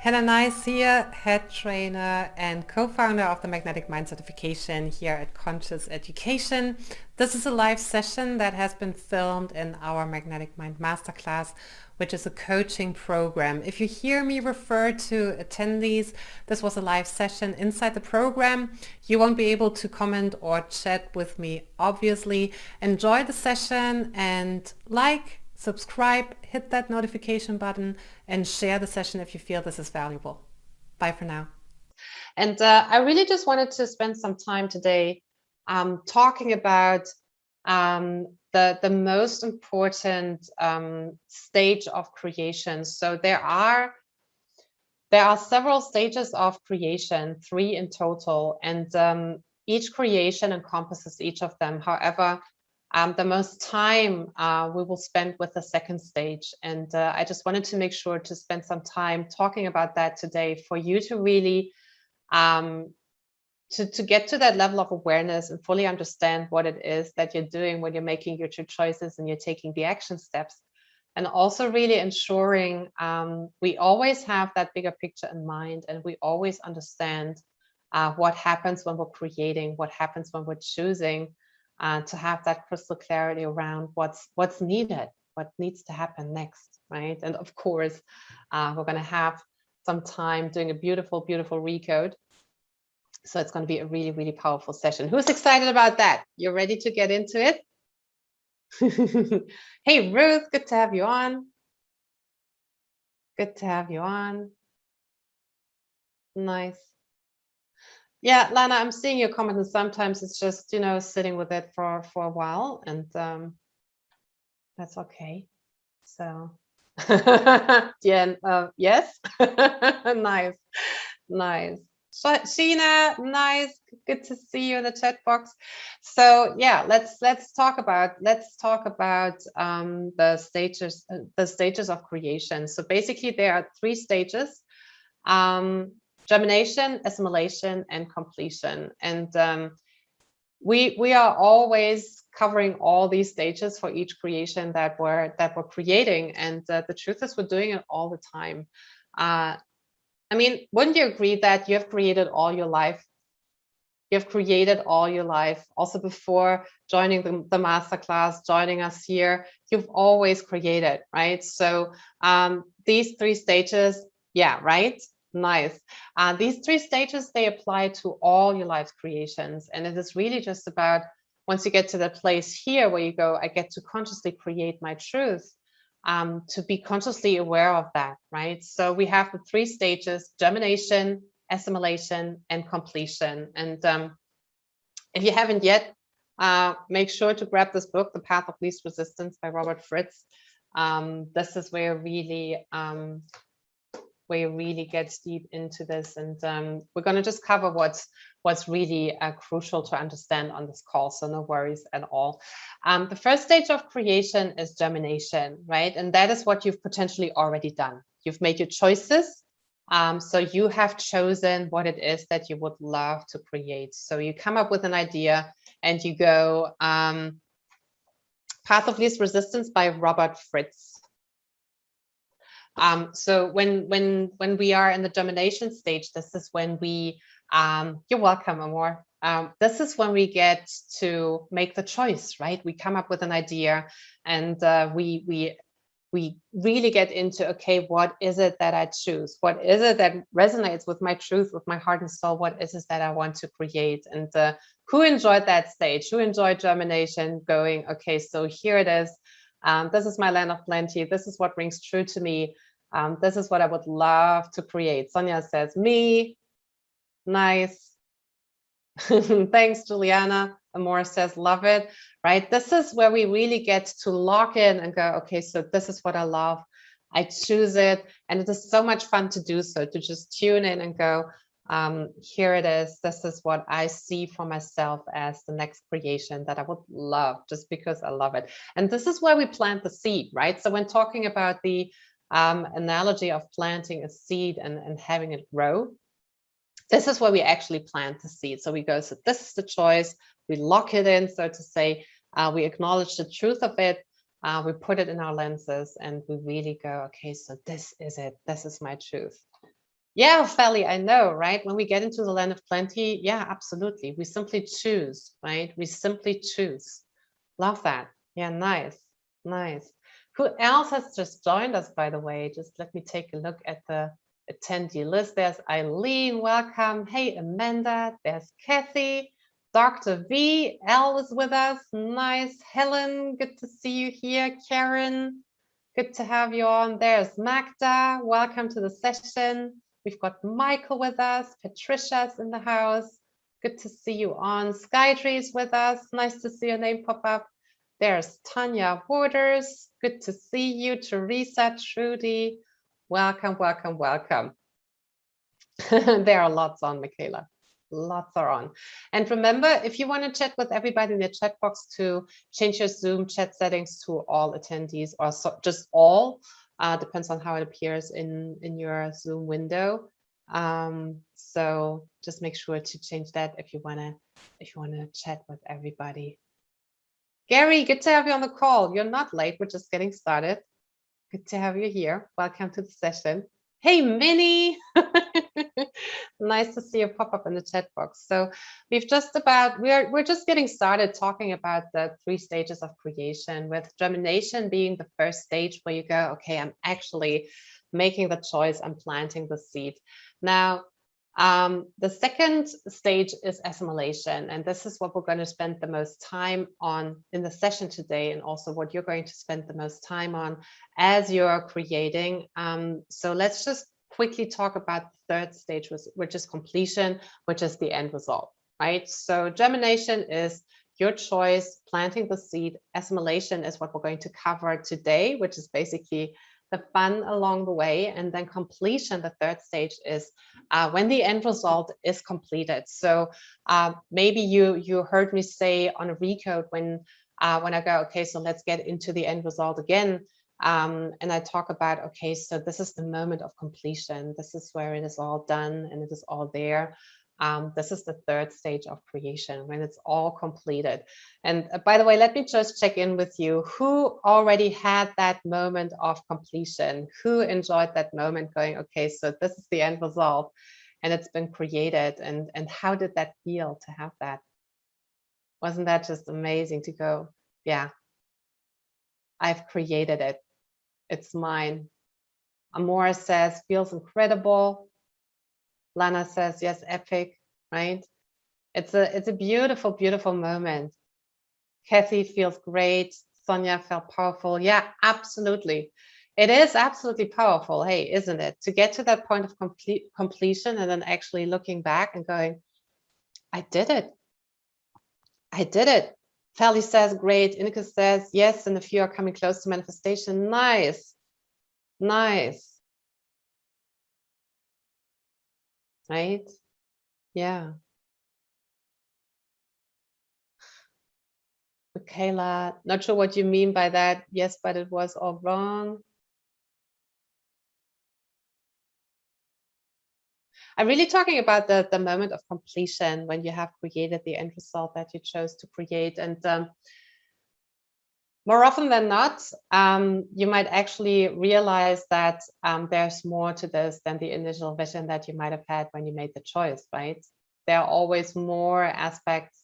Hannah Nice here, head trainer and co-founder of the Magnetic Mind certification here at Conscious Education. This is a live session that has been filmed in our Magnetic Mind Masterclass, which is a coaching program. If you hear me refer to attendees, this was a live session inside the program. You won't be able to comment or chat with me, obviously. Enjoy the session and subscribe, hit that notification button, and share the session if you feel this is valuable. Bye for now. And I really just wanted to spend some time today talking about the most important stage of creation. So there are several stages of creation, 3 in total, and each creation encompasses each of them. However, the most time we will spend with the second stage. And I just wanted to make sure to spend some time talking about that today for you to really to get to that level of awareness and fully understand what it is that you're doing when you're making your true choices and you're taking the action steps. And also really ensuring we always have that bigger picture in mind, and we always understand what happens when we're creating, what happens when we're choosing, to have that crystal clarity around what's needed, what needs to happen next, right? And of course, we're going to have some time doing a beautiful, beautiful recode. So it's going to be a really, really powerful session. Who's excited about that? You're ready to get into it? Hey, Ruth, good to have you on. Good to have you on. Nice. Yeah, Lana, I'm seeing your comment, and sometimes it's just, sitting with it for a while, and that's okay. So, Jen, yes, nice, nice. Sheena, nice, good to see you in the chat box. So yeah, let's talk about the stages of creation. So basically, there are 3 stages. Germination, assimilation, and completion. And we are always covering all these stages for each creation that we're creating. And the truth is, we're doing it all the time. I mean, wouldn't you agree that you have created all your life? You've created all your life, also before joining the masterclass, joining us here, you've always created, right? So these 3 stages, yeah, right? Nice. These 3 stages, they apply to all your life's creations. And it is really just about, once you get to the place here where you go, I get to consciously create my truth, to be consciously aware of that, right? So we have the 3 stages: germination, assimilation, and completion. And if you haven't yet, make sure to grab this book, The Path of Least Resistance by Robert Fritz. This is where you really get deep into this, and we're going to just cover what's really crucial to understand on this call, so no worries at all. The first stage of creation is germination, right? And that is what you've potentially already done. You've made your choices. So you have chosen what it is that you would love to create. So you come up with an idea and you go, Path of Least Resistance by Robert Fritz. So when we are in the germination stage, this is when we, you're welcome, Amor. This is when we get to make the choice, right? We come up with an idea, and we really get into, okay, what is it that I choose? What is it that resonates with my truth, with my heart and soul? What is it that I want to create? And who enjoyed that stage? Who enjoyed germination? Going, okay, so here it is. This is my land of plenty. This is what rings true to me. This is what I would love to create. Sonia says, me. Nice. Thanks, Juliana. Amora says, love it, right? This is where we really get to lock in and go, okay, so this is what I love. I choose it. And it is so much fun to do so, to just tune in and go, here it is. This is what I see for myself as the next creation that I would love, just because I love it. And this is where we plant the seed, right? So when talking about the analogy of planting a seed and having it grow, this is where we actually plant the seed. So we go, so this is the choice. We lock it in, so to say. We acknowledge the truth of it. We put it in our lenses, and we really go, okay, so this is it. This is my truth. Yeah, Feli, I know, right? When we get into the land of plenty, yeah, absolutely. We simply choose, right? We simply choose. Love that. Yeah, nice, nice. Who else has just joined us, by the way? Just let me take a look at the attendee list. There's Eileen, welcome. Hey, Amanda. There's Kathy. Dr. V, L is with us. Nice. Helen, good to see you here. Karen, good to have you on. There's Magda. Welcome to the session. We've got Michael with us. Patricia's in the house. Good to see you on. Skytree's with us. Nice to see your name pop up. There's Tanya Waters. Good to see you. Teresa, Trudy. Welcome, welcome, welcome. There are lots on, Michaela. Lots are on. And remember, if you want to chat with everybody in the chat box, to change your Zoom chat settings to all attendees, or just all, depends on how it appears in your Zoom window. So just make sure to change that if you wanna chat with everybody. Gary, good to have you on the call. You're not late, we're just getting started. Good to have you here. Welcome to the session. Hey, Minnie. Nice to see you pop up in the chat box. So we're just getting started talking about the 3 stages of creation, with germination being the first stage, where you go, okay, I'm actually making the choice, I'm planting the seed. Now, the second stage is assimilation, and this is what we're going to spend the most time on in the session today, and also what you're going to spend the most time on as you're creating. So let's just quickly talk about the third stage, which is completion, which is the end result, right? So germination is your choice, planting the seed. Assimilation is what we're going to cover today, which is basically the fun along the way. And then completion, the third stage, is when the end result is completed. So maybe you heard me say on a recode when I go, okay, so let's get into the end result again. And I talk about, okay, so this is the moment of completion. This is where it is all done and it is all there. This is the third stage of creation, when it's all completed. And by the way, let me just check in with you. Who already had that moment of completion? Who enjoyed that moment, going, okay, so this is the end result and it's been created? And how did that feel to have that? Wasn't that just amazing to go, yeah, I've created it. It's mine. Amora says, feels incredible. Lana says, yes, epic, right? It's a beautiful, beautiful moment. Kathy feels great. Sonia felt powerful. Yeah, absolutely. It is absolutely powerful. Hey, isn't it? To get to that point of completion and then actually looking back and going, I did it. I did it. Feli says, great. Inika says, yes, and a few are coming close to manifestation. Nice. Nice. Right? Yeah. Michaela, not sure what you mean by that. Yes, but it was all wrong. I'm really talking about the moment of completion, when you have created the end result that you chose to create. And more often than not, you might actually realize that there's more to this than the initial vision that you might have had when you made the choice, right? There are always more aspects,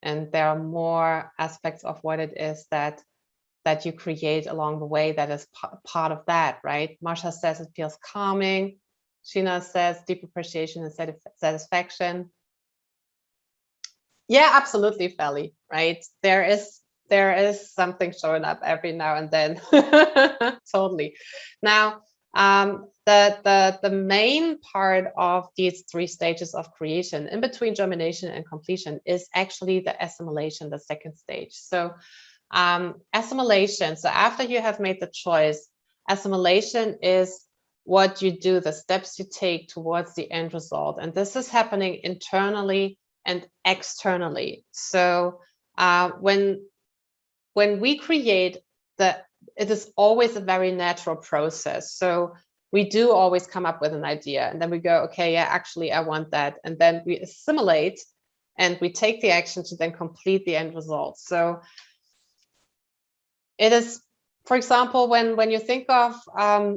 and there are more aspects of what it is that you create along the way that is part of that, right? Marsha says it feels calming. Sheena says deep appreciation and satisfaction. Yeah, absolutely, Feli, right? There is something showing up every now and then. Totally. Now, the main part of these 3 stages of creation, in between germination and completion, is actually the assimilation, the second stage. So assimilation, so after you have made the choice, assimilation is what you do, the steps you take towards the end result. And this is happening internally and externally. So when we create, it is always a very natural process. So we do always come up with an idea, and then we go, okay, yeah, actually I want that. And then we assimilate and we take the action to then complete the end result. So it is For example, when you think of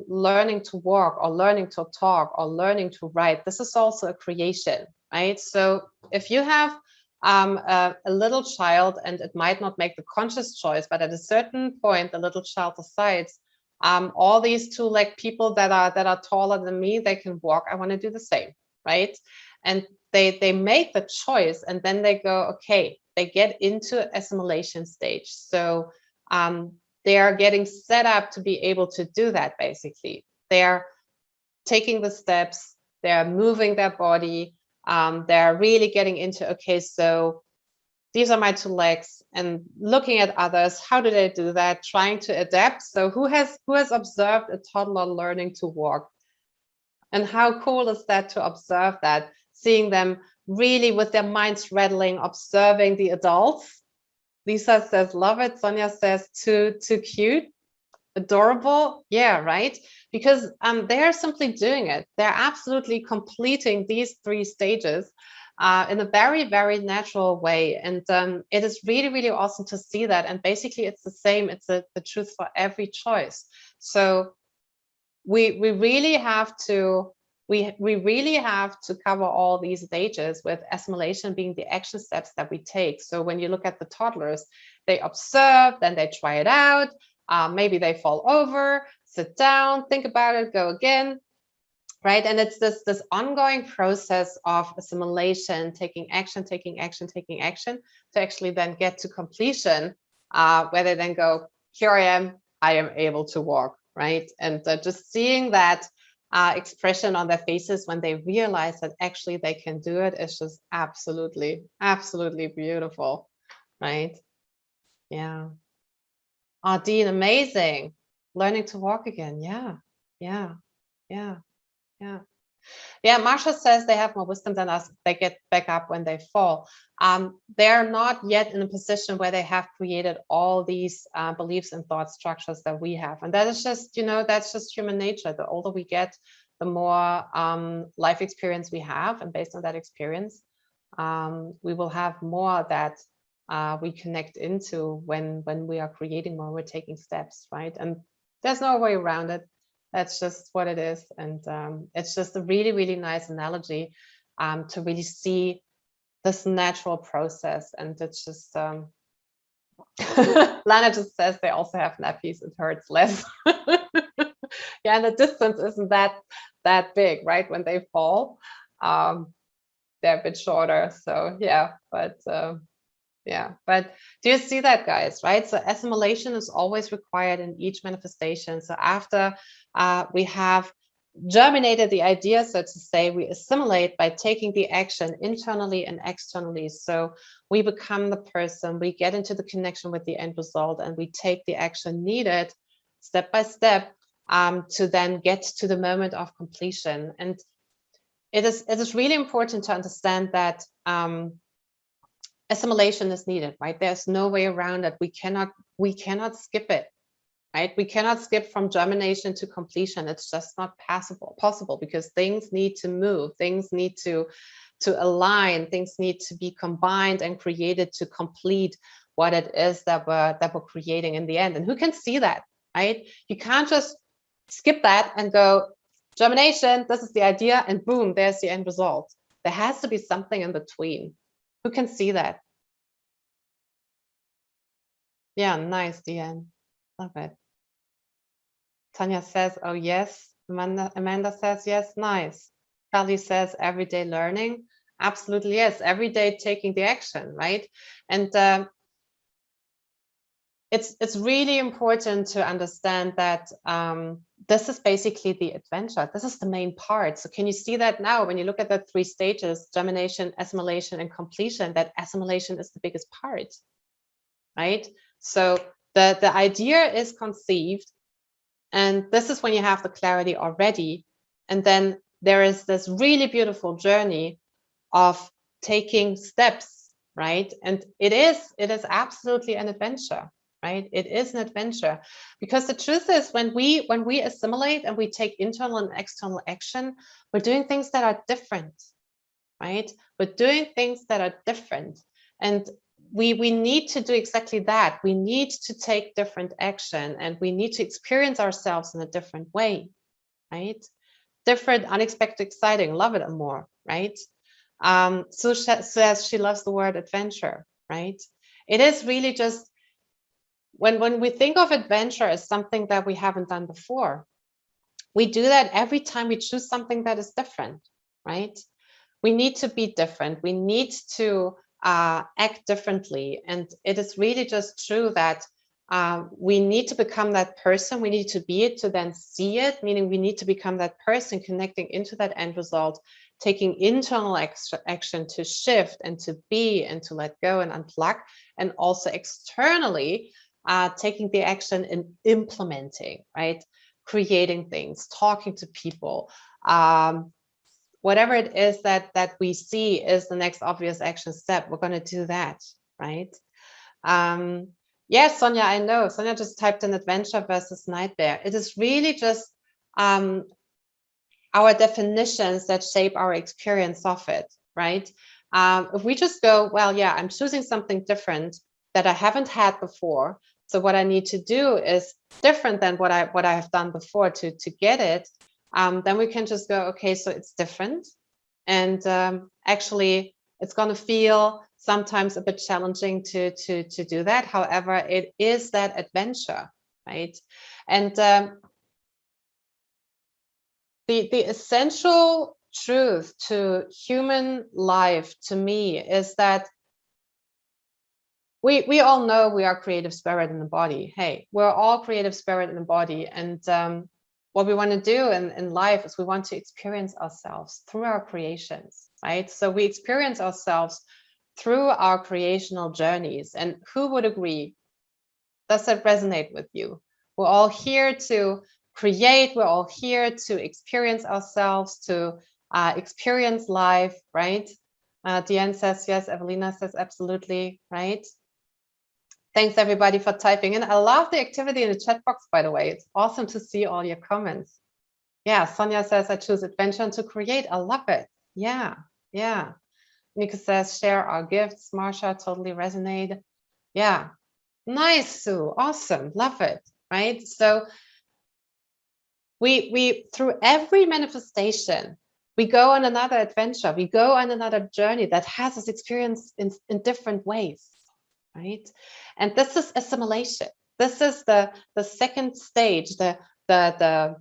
learning to walk or learning to talk or learning to write, this is also a creation, right? So if you have a little child, and it might not make the conscious choice, but at a certain point, the little child decides, all these two-legged people that are taller than me, they can walk. I want to do the same, right? And they make the choice, and then they go, okay, they get into assimilation stage. So they are getting set up to be able to do that. Basically, they're taking the steps, they're moving their body, they're really getting into, okay, so these are my two legs, and looking at others, how do they do that, trying to adapt. So who has observed a toddler learning to walk? And how cool is that to observe that, seeing them really with their minds rattling, observing the adults. Lisa says, love it. Sonia says, too cute, adorable. Yeah, right. Because they are simply doing it. They're absolutely completing these 3 stages in a very, very natural way. And it is really, really awesome to see that. And basically, it's the same. It's the truth for every choice. So we really have to we really have to cover all these stages, with assimilation being the action steps that we take. So when you look at the toddlers, they observe, then they try it out, maybe they fall over, sit down, think about it, go again, right? And it's this ongoing process of assimilation, taking action, to actually then get to completion, where they then go, here I am able to walk, right? And just seeing that expression on their faces when they realize that actually they can do it is just absolutely, absolutely beautiful, right? Yeah. Oh, Dean, amazing. Learning to walk again. Yeah, yeah, yeah, yeah. Yeah, Marsha says they have more wisdom than us. They get back up when they fall. They're not yet in a position where they have created all these beliefs and thought structures that we have. And that is just, that's just human nature. The older we get, the more life experience we have. And based on that experience, we will have more that we connect into when we are creating more, we're taking steps, right? And there's no way around it. That's just what it is. And it's just a really, really nice analogy to really see this natural process. And it's just, Lana just says they also have nappies, it hurts less. Yeah, and the distance isn't that big, right? When they fall, they're a bit shorter. So yeah, but yeah, but do you see that, guys, right? So assimilation is always required in each manifestation. So after we have germinated the idea, so to say, we assimilate by taking the action internally and externally. So we become the person, we get into the connection with the end result, and we take the action needed step by step to then get to the moment of completion. And it is really important to understand that assimilation is needed, right? There's no way around it. We cannot skip it, right? We cannot skip from germination to completion. It's just not possible because things need to move, things need to align, things need to be combined and created to complete what it is that we're creating in the end. And who can see that, right? You can't just skip that and go, germination, this is the idea, and boom, there's the end result. There has to be something in between. Who can see that? Yeah, nice, Deanne. Love it. Tanya says, oh, yes. Amanda says, yes, nice. Kelly says, everyday learning. Absolutely, yes. Every day taking the action, right? And it's really important to understand that this is basically the adventure. This is the main part. So can you see that now when you look at the 3 stages, germination, assimilation, and completion, that assimilation is the biggest part, right? So the idea is conceived, and this is when you have the clarity already. And then there is this really beautiful journey of taking steps, right? And it is absolutely an adventure, right? It is an adventure, because the truth is, when we assimilate and we take internal and external action, we're doing things that are different, right? We're doing things that are different. And we need to do exactly that. We need to take different action, and we need to experience ourselves in a different way, right? Different, unexpected, exciting. Love it and more, right? So says she loves the word adventure, right? It is really just when we think of adventure as something that we haven't done before, we do that every time we choose something that is different, right? We need to be different. We need to act differently. And it is really just true that we need to become that person. We need to be it to then see it, meaning we need to become that person connecting into that end result, taking internal action to shift and to be and to let go and unplug, and also externally taking the action and implementing, right? Creating things, talking to people, whatever it is that we see is the next obvious action step, we're going to do that, right? Yes, Sonia, I know. Sonia just typed in adventure versus nightmare. It is really just our definitions that shape our experience of it, right? If we just go, well, yeah, I'm choosing something different that I haven't had before. So what I need to do is different than what I have done before to get it. Then we can just go, okay, so it's different. And actually, it's going to feel sometimes a bit challenging to do that. However, it is that adventure, right? And the essential truth to human life, to me, is that we all know we are creative spirit in the body. Hey, we're all creative spirit in the body. And what we want to do in life is we want to experience ourselves through our creations, right? So we experience ourselves through our creational journeys. And who would agree? Does that resonate with you? We're all here to create. We're all here to experience ourselves, to experience life, right? Diane says yes. Evelina says absolutely, right? Thanks everybody for typing in. I love the activity in the chat box, by the way. It's awesome to see all your comments. Yeah, Sonia says I choose adventure and to create. I love it. Yeah, yeah. Nika says share our gifts. Marsha, totally resonate. Yeah, nice, Sue. Awesome, love it. Right. So we through every manifestation, we go on another adventure. We go on another journey that has us experience in different ways. Right. And this is assimilation. This is the second stage, the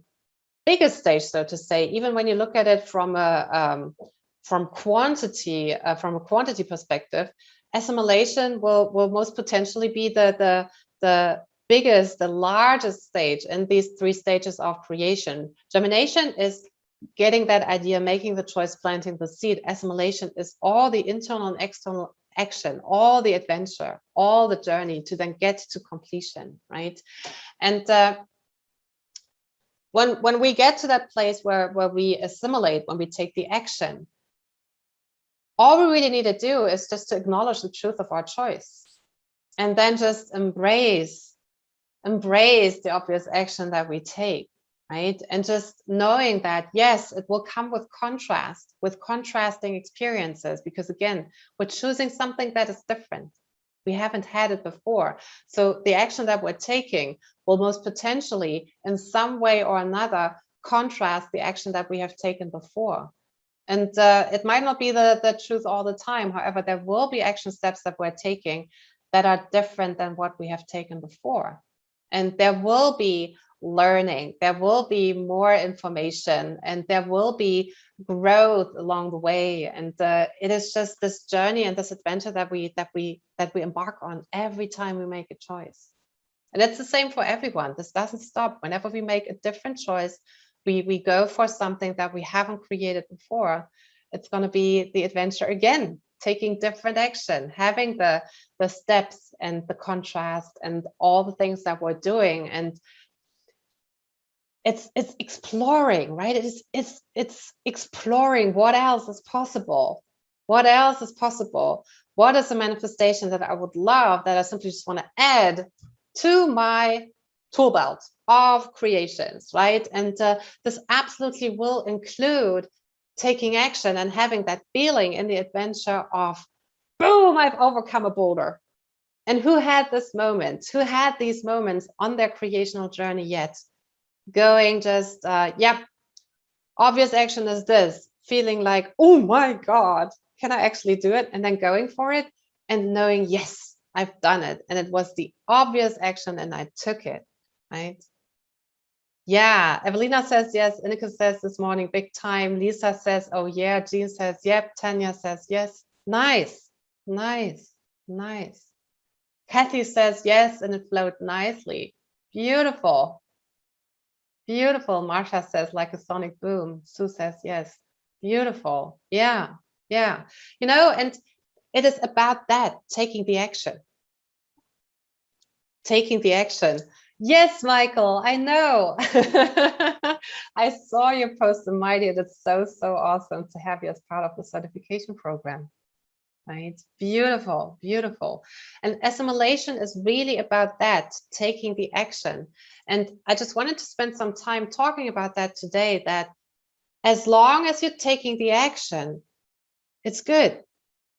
biggest stage, so to say, even when you look at it from a quantity perspective. Assimilation will most potentially be the biggest, the largest stage in these three stages of creation. Germination is getting that idea, making the choice, planting the seed. Assimilation is all the internal and external action, all the adventure, all the journey to then get to completion, right? And when we get to that place where we assimilate, when we take the action, all we really need to do is just to acknowledge the truth of our choice, and then just embrace the obvious action that we take, right? And just knowing that, yes, it will come with contrast, with contrasting experiences, because again, we're choosing something that is different. We haven't had it before. So the action that we're taking will most potentially, in some way or another, contrast the action that we have taken before. And it might not be the truth all the time. However, there will be action steps that we're taking that are different than what we have taken before. And there will be learning, there will be more information, and there will be growth along the way. And it is just this journey and this adventure that we embark on every time we make a choice. And it's the same for everyone. This doesn't stop. Whenever we make a different choice, we go for something that we haven't created before, it's going to be the adventure again, taking different action, having the steps and the contrast and all the things that we're doing. And it's exploring, right? It's exploring what else is possible. What else is possible? What is a manifestation that I would love, that I simply just want to add to my tool belt of creations, right? And this absolutely will include taking action and having that feeling in the adventure of boom, I've overcome a boulder. And who had this moment? Who had these moments on their creational journey yet? Going just, yep, obvious action is this, feeling like, oh my God, can I actually do it? And then going for it and knowing, yes, I've done it. And it was the obvious action and I took it, right? Yeah, Evelina says yes. Ineke says this morning, big time. Lisa says, oh yeah. Jean says, yep. Tanya says yes. Nice, nice, nice. Kathy says yes, and it flowed nicely. Beautiful. Beautiful. Marsha says like a sonic boom. Sue says yes. Beautiful. Yeah, yeah. You know, and it is about that, taking the action. Taking the action. Yes, Michael, I know. I saw your post on Mighty. It's so, so awesome to have you as part of the certification program. Right? Beautiful, beautiful. And assimilation is really about that, taking the action. And I just wanted to spend some time talking about that today, that as long as you're taking the action, it's good.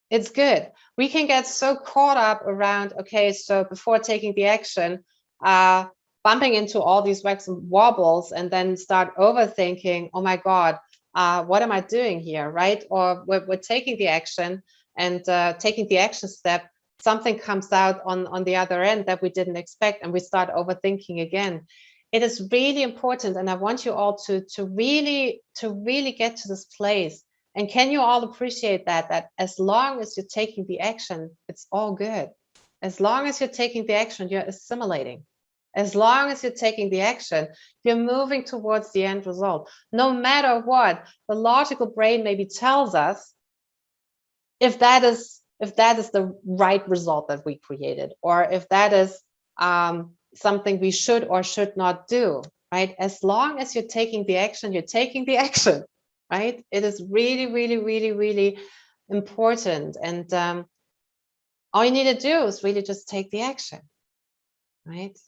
It's good. We can get so caught up around, okay, so before taking the action, bumping into all these wrecks and wobbles and then start overthinking, oh my God, what am I doing here, right? Or we're taking the action and taking the action step, something comes out on the other end that we didn't expect and we start overthinking again. It is really important, and I want you all to really get to this place. And can you all appreciate that as long as you're taking the action, it's all good. As long as you're taking the action, you're assimilating. As long as you're taking the action, you're moving towards the end result. No matter what, the logical brain maybe tells us if that is the right result that we created, or if that is something we should or should not do, right? As long as you're taking the action, you're taking the action. Right? It is really, really, really, really important. And all you need to do is really just take the action, right?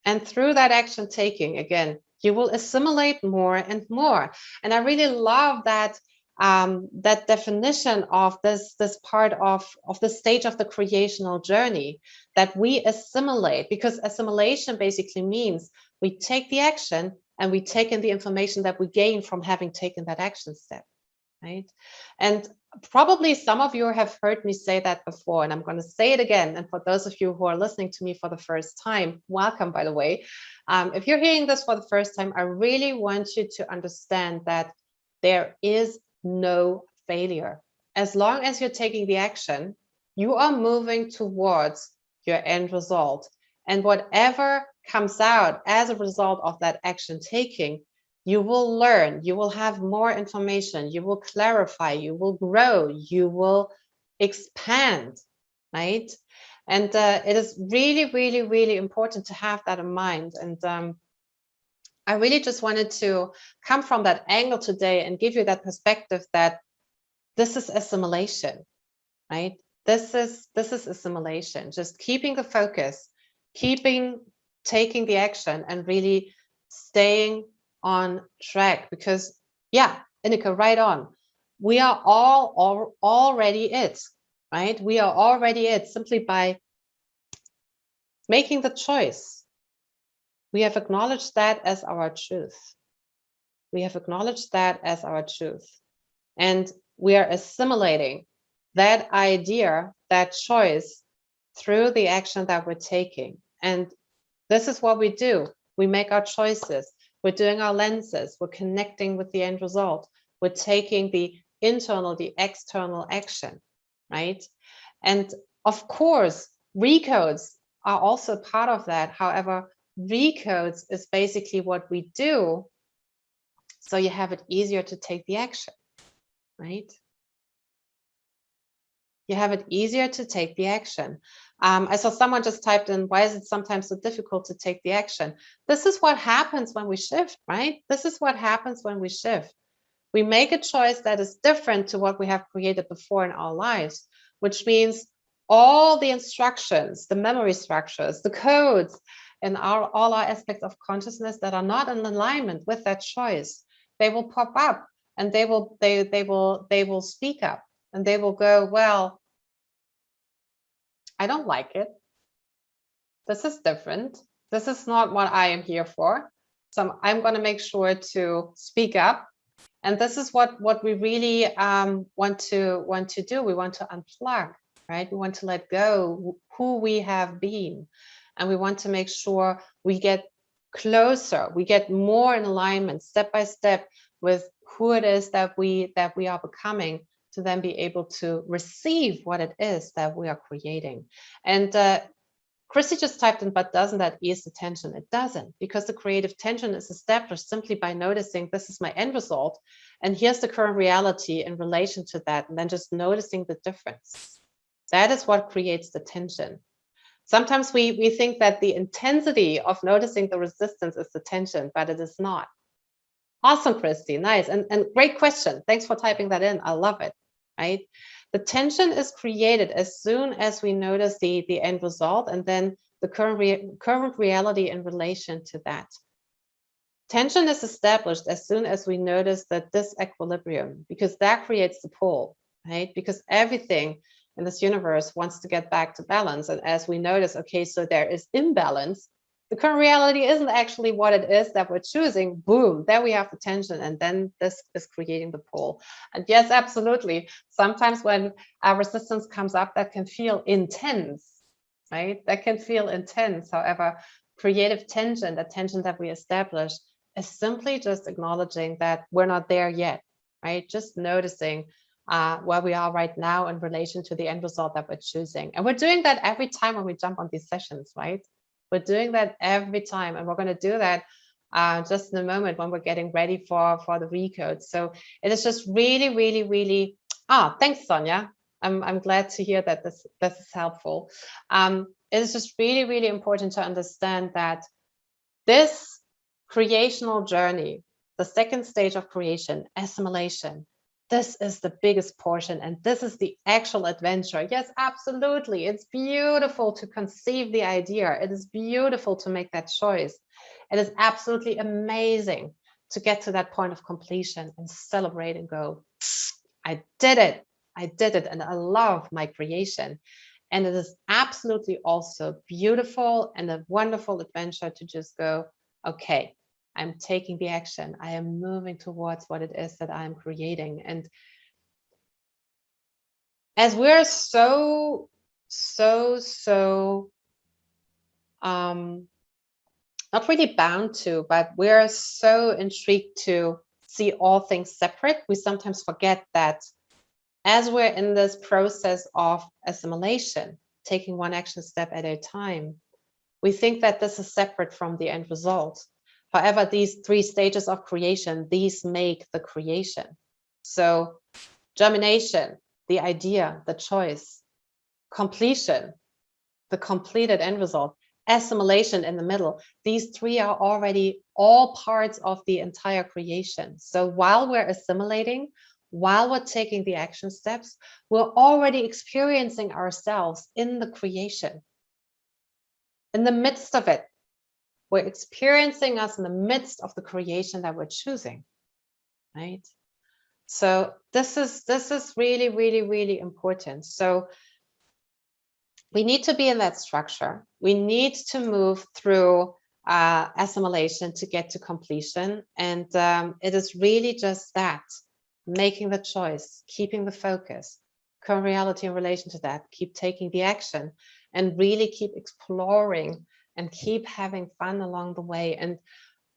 And through that action taking, again, you will assimilate more and more. And I really love that that definition of this part of the stage of the creational journey, that we assimilate, because assimilation basically means we take the action and we take in the information that we gain from having taken that action step, right? And probably some of you have heard me say that before, and I'm going to say it again. And for those of you who are listening to me for the first time, welcome, by the way. If you're hearing this for the first time, I really want you to understand that there is no failure. As long as you're taking the action, you are moving towards your end result. And whatever comes out as a result of that action taking, you will learn, you will have more information, you will clarify, you will grow, you will expand, right? And it is really, really, really important to have that in mind. And I really just wanted to come from that angle today and give you that perspective that this is assimilation, right? This is assimilation, just keeping the focus, taking the action, and really staying on track. Because yeah, Ineke, right on. We are all already it, right? We are already it simply by making the choice. We have acknowledged that as our truth. We have acknowledged that as our truth. And we are assimilating that idea, that choice, through the action that we're taking. And this is what we do. We make our choices. We're doing our lenses. We're connecting with the end result. We're taking the internal, the external action, right? And of course, recodes are also part of that. However, recodes is basically what we do so you have it easier to take the action, right? You have it easier to take the action. I saw someone just typed in, why is it sometimes so difficult to take the action? This is what happens when we shift, right? This is what happens when we shift. We make a choice that is different to what we have created before in our lives, which means all the instructions, the memory structures, the codes, and all our aspects of consciousness that are not in alignment with that choice, they will pop up and they will speak up. and they will go, well, I don't like it. This is different. This is not what I am here for. So I'm going to make sure to speak up. And this is what we really want to do. We want to unplug, right? We want to let go who we have been, and we want to make sure we get closer, we get more in alignment, step by step, with who it is that we are becoming, to then be able to receive what it is that we are creating. And Chrissy just typed in, but doesn't that ease the tension? It doesn't, because the creative tension is established simply by noticing this is my end result, and here's the current reality in relation to that, and then just noticing the difference. That is what creates the tension. Sometimes we think that the intensity of noticing the resistance is the tension, but it is not. Awesome, Christy, nice, and great question. Thanks for typing that in. I love it, right? The tension is created as soon as we notice the end result, and then the current reality in relation to that. Tension is established as soon as we notice that disequilibrium, because that creates the pull, right? Because everything in this universe wants to get back to balance. And as we notice, okay, so there is imbalance, the current reality isn't actually what it is that we're choosing. Boom, there we have the tension, and then this is creating the pull. And yes, absolutely. Sometimes when our resistance comes up, that can feel intense, right? That can feel intense. However, creative tension, the tension that we establish, is simply just acknowledging that we're not there yet, right? Just noticing where we are right now in relation to the end result that we're choosing. And we're doing that every time when we jump on these sessions, right? We're doing that every time, and we're going to do that just in a moment when we're getting ready for the recode. So it is just really, really, really. Thanks, Sonia. I'm glad to hear that this is helpful. It is just really, really important to understand that this creational journey, the second stage of creation, assimilation, this is the biggest portion, and this is the actual adventure. Yes, absolutely. It's beautiful to conceive the idea. It is beautiful to make that choice. It is absolutely amazing to get to that point of completion and celebrate and go, I did it. I did it, and I love my creation. And it is absolutely also beautiful and a wonderful adventure to just go, okay, I'm taking the action. I am moving towards what it is that I'm creating. And as we're so not really bound to, but we're so intrigued to see all things separate, we sometimes forget that as we're in this process of assimilation, taking one action step at a time, we think that this is separate from the end result. However, these three stages of creation, these make the creation. So germination, the idea, the choice; completion, the completed end result; assimilation in the middle. These three are already all parts of the entire creation. So while we're assimilating, while we're taking the action steps, we're already experiencing ourselves in the creation. In the midst of it, we're experiencing us in the midst of the creation that we're choosing, right? So this is really, really, really important. So we need to be in that structure. We need to move through assimilation to get to completion. And it is really just that, making the choice, keeping the focus, current reality in relation to that, keep taking the action, and really keep exploring and keep having fun along the way. And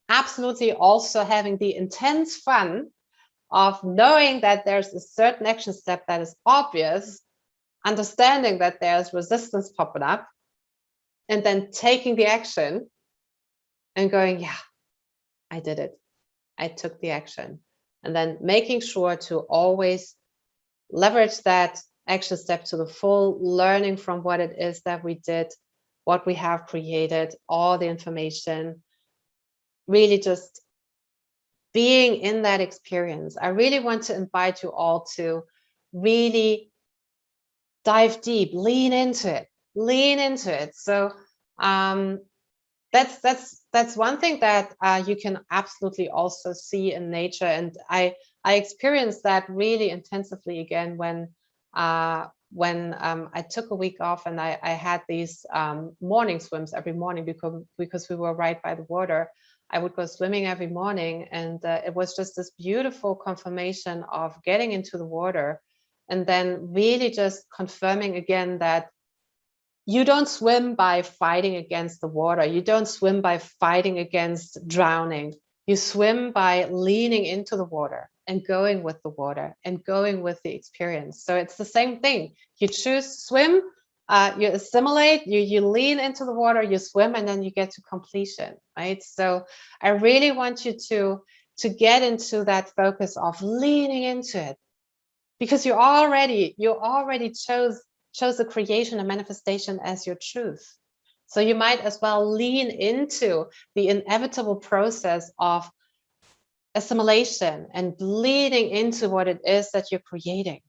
absolutely also having the intense fun of knowing that there's a certain action step that is obvious, understanding that there's resistance popping up, and then taking the action and going, yeah, I did it. I took the action. And then making sure to always leverage that action step to the full, learning from what it is that we did, what we have created, all the information, really just being in that experience. I really want to invite you all to really dive deep, lean into it. So that's one thing that you can absolutely also see in nature. And I experienced that really intensively again when when I took a week off and I had these morning swims every morning because we were right by the water. I would go swimming every morning, and it was just this beautiful confirmation of getting into the water and then really just confirming again that you don't swim by fighting against the water. You don't swim by fighting against drowning. You swim by leaning into the water and going with the water and going with the experience. So it's the same thing. You choose to swim, you assimilate, you lean into the water, you swim, and then you get to completion, right? So I really want you to get into that focus of leaning into it, because you already chose the creation and manifestation as your truth. So you might as well lean into the inevitable process of assimilation and leading into what it is that you're creating.